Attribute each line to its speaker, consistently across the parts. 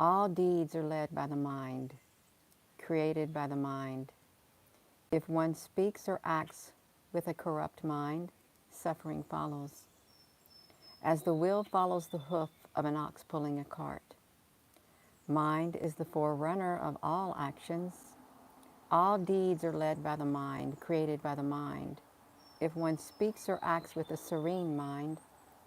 Speaker 1: All deeds are led by the mind, created by the mind. If one speaks or acts with a corrupt mind, suffering follows. As the wheel follows the hoof of an ox pulling a cart. Mind is the forerunner of all actions. All deeds are led by the mind, created by the mind. If one speaks or acts with a serene mind,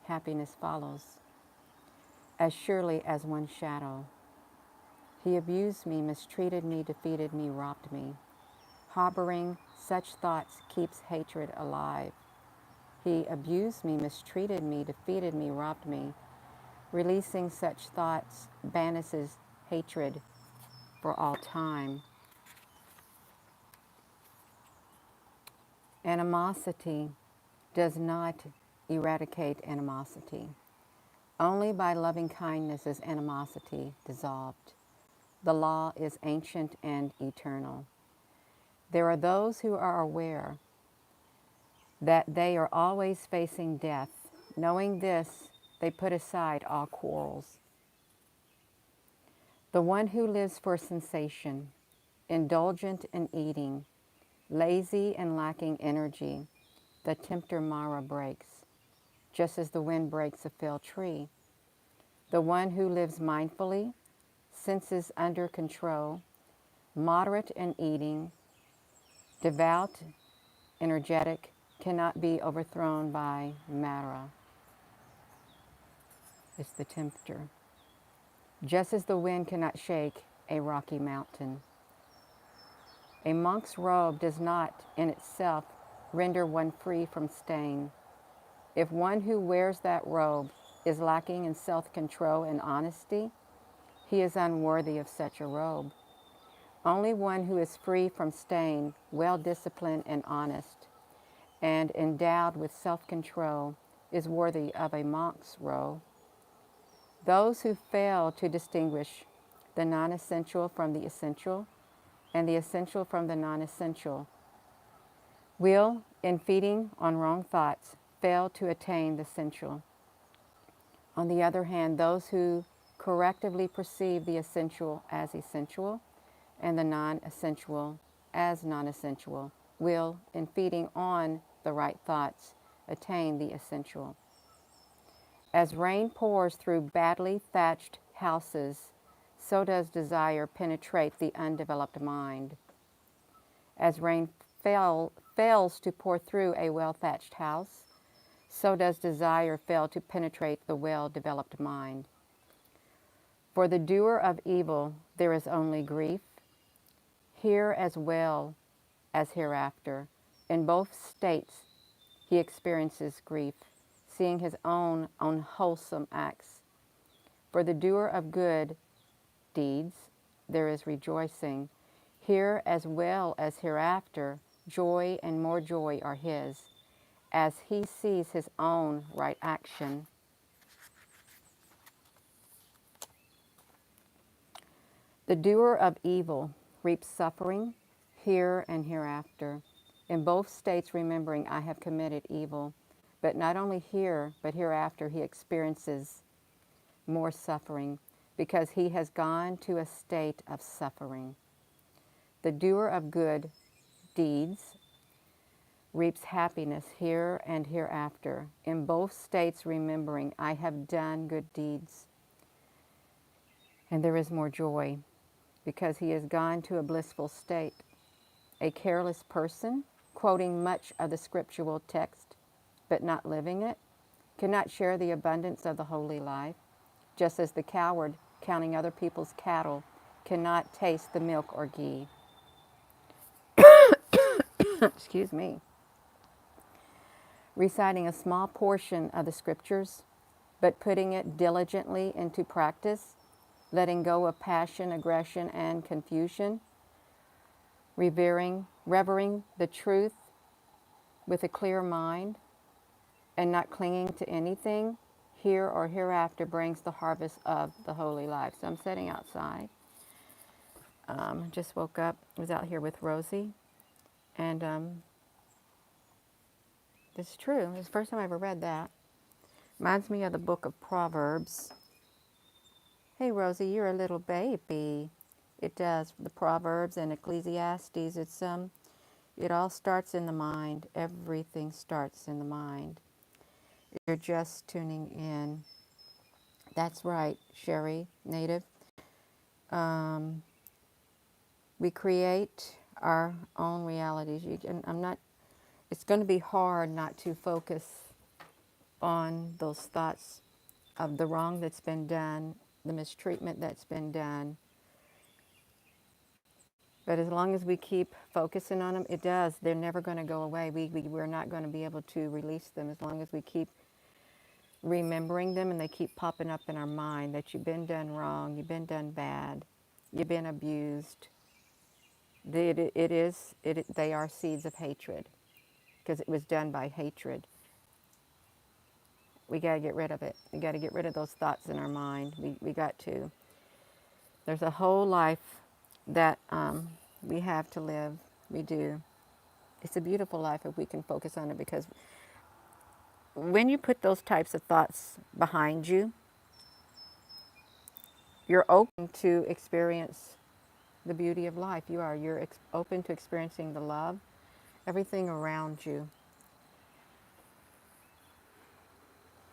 Speaker 1: happiness follows. As surely as one shadow. He abused me, mistreated me, defeated me, robbed me. Harboring such thoughts keeps hatred alive. He abused me, mistreated me, defeated me, robbed me. Releasing such thoughts banishes hatred for all time. Animosity does not eradicate animosity. Only by loving kindness is animosity dissolved. The law is ancient and eternal. There are those who are aware that they are always facing death. Knowing this, they put aside all quarrels. The one who lives for sensation, indulgent in eating, lazy and lacking energy, the tempter Mara breaks, just as the wind breaks a felled tree. The one who lives mindfully, senses under control, moderate in eating, devout, energetic, cannot be overthrown by Mara. It's the tempter. Just as the wind cannot shake a rocky mountain. A monk's robe does not, in itself, render one free from stain. If one who wears that robe is lacking in self-control and honesty, he is unworthy of such a robe. Only one who is free from stain, well-disciplined and honest, and endowed with self-control is worthy of a monk's robe. Those who fail to distinguish the non-essential from the essential and the essential from the non-essential will, in feeding on wrong thoughts, fail to attain the essential. On the other hand, those who correctively perceive the essential as essential and the non-essential as non-essential will, in feeding on the right thoughts, attain the essential. As rain pours through badly thatched houses, so does desire penetrate the undeveloped mind. As rain fails to pour through a well-thatched house, so does desire fail to penetrate the well-developed mind. For the doer of evil, there is only grief, here as well as hereafter. In both states, he experiences grief, seeing his own unwholesome acts. For the doer of good deeds, there is rejoicing. Here as well as hereafter, joy and more joy are his, as he sees his own right action. The doer of evil reaps suffering here and hereafter. In both states remembering, I have committed evil. But not only here, but hereafter he experiences more suffering because he has gone to a state of suffering. The doer of good deeds reaps happiness here and hereafter. In both states remembering, I have done good deeds. And there is more joy because he has gone to a blissful state. A careless person, quoting much of the scriptural text, but not living it, cannot share the abundance of the holy life, just as the coward, counting other people's cattle, cannot taste the milk or ghee. Excuse me. Reciting a small portion of the scriptures, but putting it diligently into practice, letting go of passion, aggression, and confusion, revering the truth with a clear mind, and not clinging to anything, here or hereafter brings the harvest of the holy life. So I'm sitting outside. Just woke up. I was out here with Rosie. And it's true. It's the first time I ever read that. Reminds me of the book of Proverbs. Hey, Rosie, you're a little baby. It does. The Proverbs and Ecclesiastes, it all starts in the mind. Everything starts in the mind. You're just tuning in. That's right, Sherry, Native. Um, we create our own realities. And I'm not. It's going to be hard not to focus on those thoughts of the wrong that's been done, the mistreatment that's been done. But as long as we keep focusing on them, it does. They're never going to go away. We're not going to be able to release them as long as we keep remembering them and they keep popping up in our mind that you've been done wrong, you've been done bad, you've been abused. They are seeds of hatred because it was done by hatred. We got to get rid of it. We got to get rid of those thoughts in our mind. We got to. There's a whole life that we have to live. We do. It's a beautiful life if we can focus on it, because when you put those types of thoughts behind you, you're open to experience the beauty of life. You're open to experiencing the love, everything around you.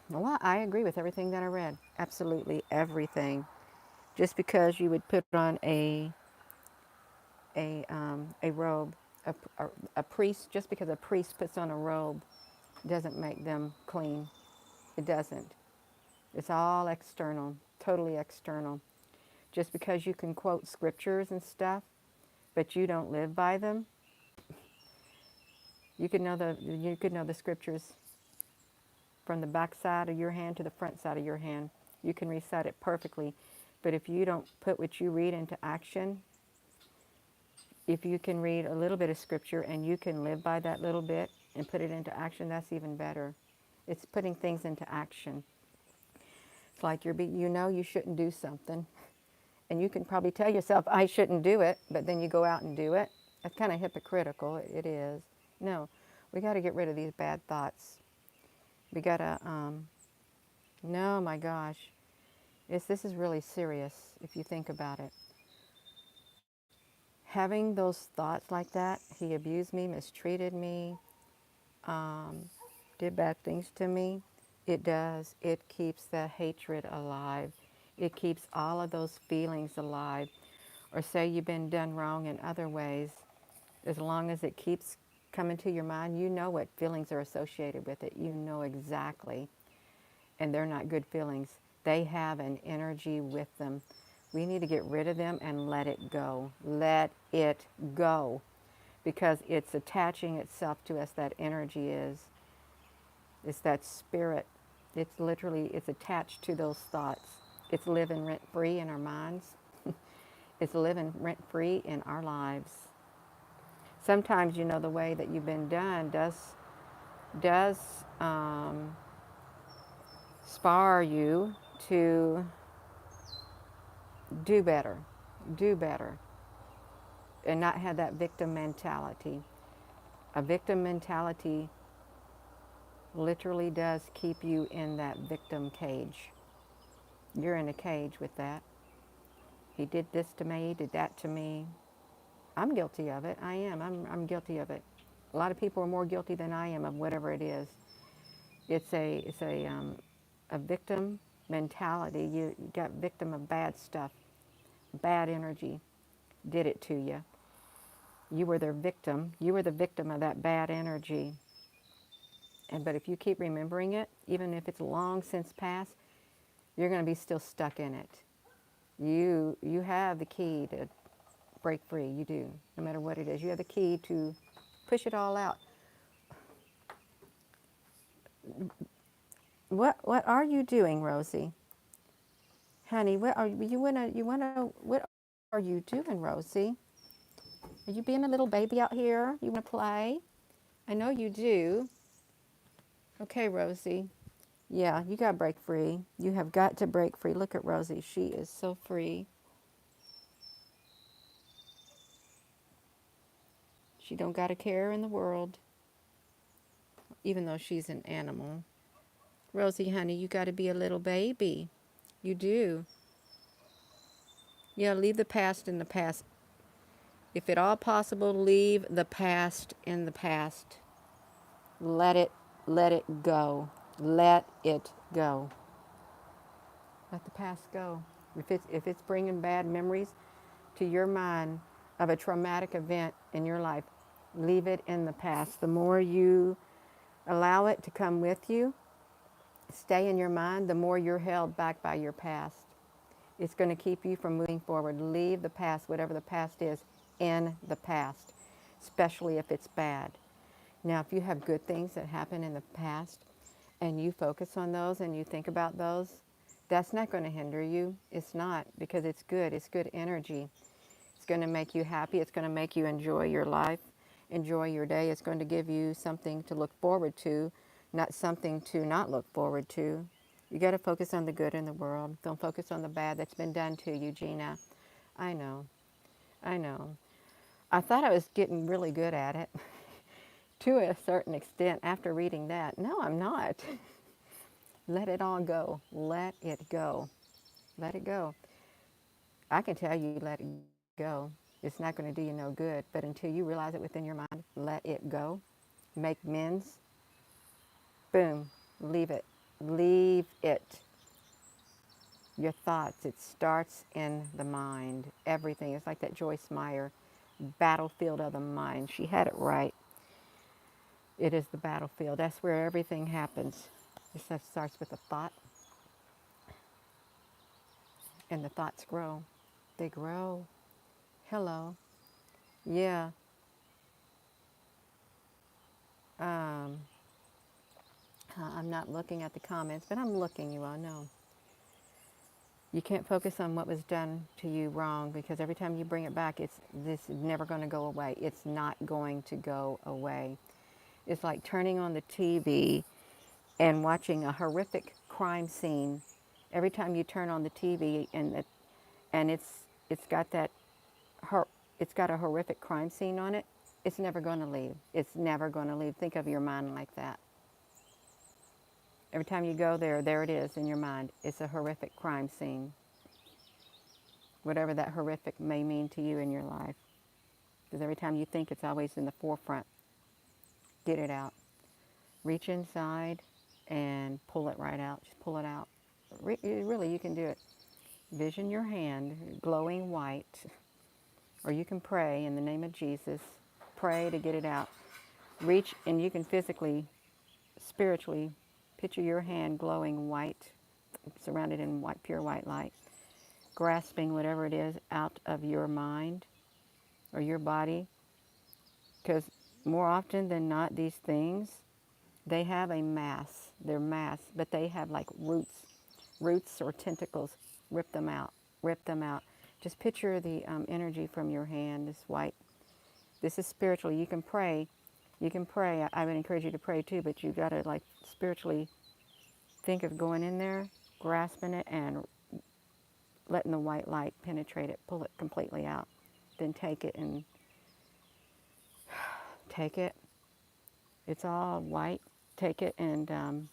Speaker 1: Well, I agree with everything that I read. Absolutely everything. Just because you would put on a robe, a priest, just because a priest puts on a robe doesn't make them clean. It doesn't. It's all external, totally external. Just because you can quote scriptures and stuff, but you don't live by them, you could know the scriptures from the back side of your hand to the front side of your hand. You can recite it perfectly. But if you don't put what you read into action, if you can read a little bit of scripture and you can live by that little bit and put it into action, that's even better. It's putting things into action. It's like you know you shouldn't do something, and you can probably tell yourself, I shouldn't do it, but then you go out and do it. That's kind of hypocritical. It is. No, we got to get rid of these bad thoughts. We got to, no, my gosh. This is really serious if you think about it. Having those thoughts like that, he abused me, mistreated me, did bad things to me, it does. It keeps the hatred alive. It keeps all of those feelings alive. Or say you've been done wrong in other ways, as long as it keeps coming to your mind, you know what feelings are associated with it. You know exactly. And they're not good feelings. They have an energy with them. We need to get rid of them and let it go. Let it go. Because it's attaching itself to us, that energy is. It's that spirit. It's attached to those thoughts. It's living rent-free in our minds. It's living rent-free in our lives. Sometimes, the way that you've been done does spur you to do better, and not have that victim mentality. A victim mentality literally does keep you in that victim cage. You're in a cage with that. He did this to me, he did that to me. I'm guilty of it. I am. I'm guilty of it. A lot of people are more guilty than I am of whatever it is. It's a victim mentality. You got victim of bad stuff, bad energy did it to you. You were their victim. You were the victim of that bad energy. But if you keep remembering it, even if it's long since passed, you're going to be still stuck in it. You have the key to break free. You do, no matter what it is. You have the key to push it all out. What are you doing, Rosie? Honey, what are what are you doing, Rosie? Are you being a little baby out here? You want to play? I know you do. Okay, Rosie. Yeah, you got to break free. You have got to break free. Look at Rosie. She is so free. She don't got a care in the world, even though she's an animal. Rosie, honey, you got to be a little baby. You do. Yeah, leave the past in the past. If at all possible, leave the past in the past. Let it, let it go. Let it go. Let the past go. If it's bringing bad memories to your mind of a traumatic event in your life, leave it in the past. The more you allow it to come with you, stay in your mind, the more you're held back by your past. It's going to keep you from moving forward. Leave the past, whatever the past is, in the past, especially if it's bad. Now, if you have good things that happen in the past and you focus on those and you think about those, that's not going to hinder you. It's not, because it's good. It's good energy. It's going to make you happy. It's going to make you enjoy your life, enjoy your day. It's going to give you something to look forward to, not something to not look forward to. You got to focus on the good in the world. Don't focus on the bad that's been done to you, Gina. I know. I know. I thought I was getting really good at it to a certain extent after reading that. No, I'm not. Let it all go. Let it go. Let it go. I can tell you, let it go. It's not going to do you no good. But until you realize it within your mind, let it go. Make amends. Boom. Leave it. Leave it. Your thoughts, it starts in the mind. Everything. It's like that Joyce Meyer, battlefield of the mind. She had it right. It is the battlefield. That's where everything happens. It starts with a thought, and the thoughts grow. They grow. Hello. Yeah. Um, I'm not looking at the comments, but I'm looking, you all know. You can't focus on what was done to you wrong, because every time you bring it back, this is never going to go away. It's not going to go away. It's like turning on the TV and watching a horrific crime scene. Every time you turn on the TV and it's got that it's got a horrific crime scene on it, it's never going to leave. It's never going to leave. Think of your mind like that. Every time you go there it is in your mind. It's a horrific crime scene. Whatever that horrific may mean to you in your life. Because every time you think, it's always in the forefront. Get it out. Reach inside and pull it right out. Just pull it out. Really, you can do it. Vision your hand glowing white. Or you can pray in the name of Jesus. Pray to get it out. Reach, and you can physically, spiritually, picture your hand glowing white, surrounded in white, pure white light, grasping whatever it is out of your mind or your body. Because more often than not, these things, they have a mass. They're mass, but they have like roots or tentacles. Rip them out. Rip them out. Just picture the energy from your hand, this white. This is spiritual. You can pray. You can pray. I would encourage you to pray too, but you got to like spiritually think of going in there, grasping it, and letting the white light penetrate it, pull it completely out. Then take it and take it. It's all white. Take it and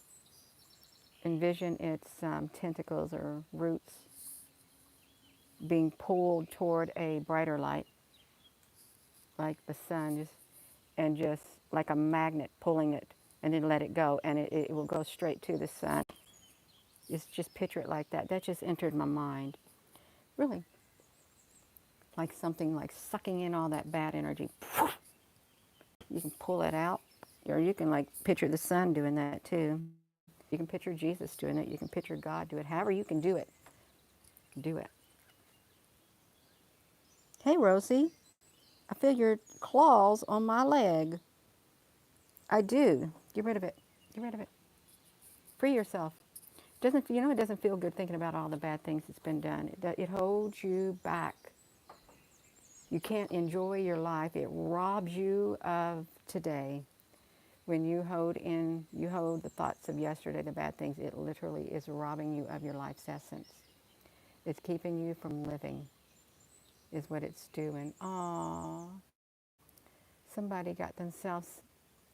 Speaker 1: envision its tentacles or roots being pulled toward a brighter light, like the sun, just like a magnet pulling it, and then let it go, and it will go straight to the sun. Just picture it like that. That just entered my mind. Really, like something like sucking in all that bad energy. You can pull it out, or you can like picture the sun doing that too. You can picture Jesus doing it. You can picture God do it. However you can do it, do it. Hey, Rosie, I feel your claws on my leg. I do. Get rid of it. Get rid of it. Free yourself. It doesn't feel good thinking about all the bad things that's been done. It holds you back. You can't enjoy your life. It robs you of today. When you hold the thoughts of yesterday, the bad things, it literally is robbing you of your life's essence. It's keeping you from living, is what it's doing. Aww. Somebody got themselves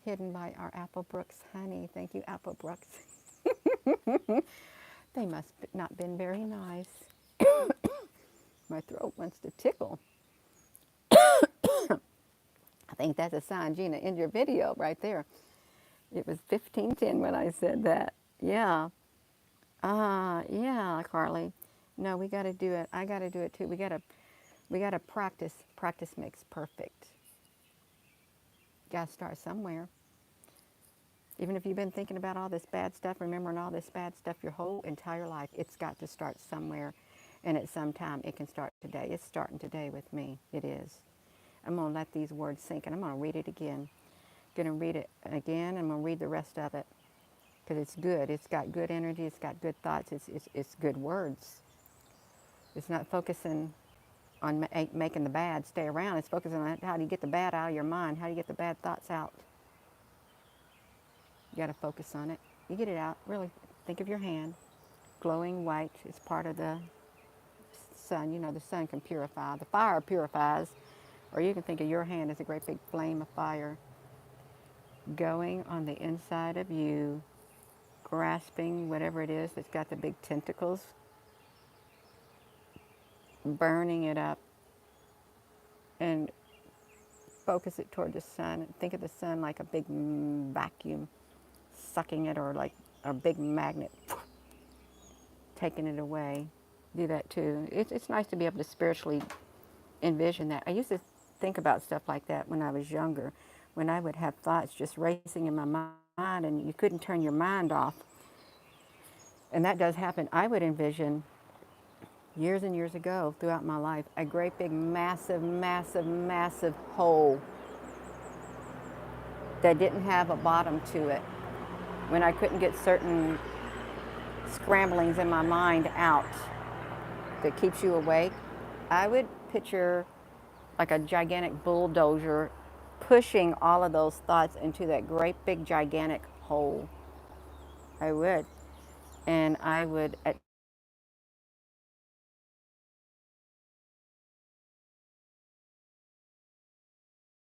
Speaker 1: hidden by our Applebrooks honey. Thank you, Applebrooks. They must not been very nice. My throat wants to tickle. I think that's a sign, Gina, in your video right there. It was 15:10 when I said that. Yeah. Yeah, Carly. No, we got to do it. I got to do it too. We got to practice. Practice makes perfect. Got to start somewhere. Even if you've been thinking about all this bad stuff, remembering all this bad stuff your whole entire life, it's got to start somewhere. And at some time, it can start today. It's starting today with me. It is. I'm going to let these words sink, and I'm going to read it again. Going to read it again, and I'm going to read the rest of it because it's good. It's got good energy. It's got good thoughts. It's good words. It's not focusing on making the bad stay around. It's focusing on how do you get the bad out of your mind? How do you get the bad thoughts out? You got to focus on it. You get it out. Really think of your hand. Glowing white is part of the sun. You know, the sun can purify. The fire purifies. Or you can think of your hand as a great big flame of fire going on the inside of you, grasping whatever it is that's got the big tentacles, burning it up, and focus it toward the sun. Think of the sun like a big vacuum sucking it, or like a big magnet taking it away. Do that too. It's nice to be able to spiritually envision that. I used to think about stuff like that when I was younger, when I would have thoughts just racing in my mind and you couldn't turn your mind off. And that does happen. I would envision years and years ago throughout my life a great big massive, massive, massive hole that didn't have a bottom to it. When I couldn't get certain scramblings in my mind out that keeps you awake, I would picture like a gigantic bulldozer pushing all of those thoughts into that great big gigantic hole. I would. And I would, at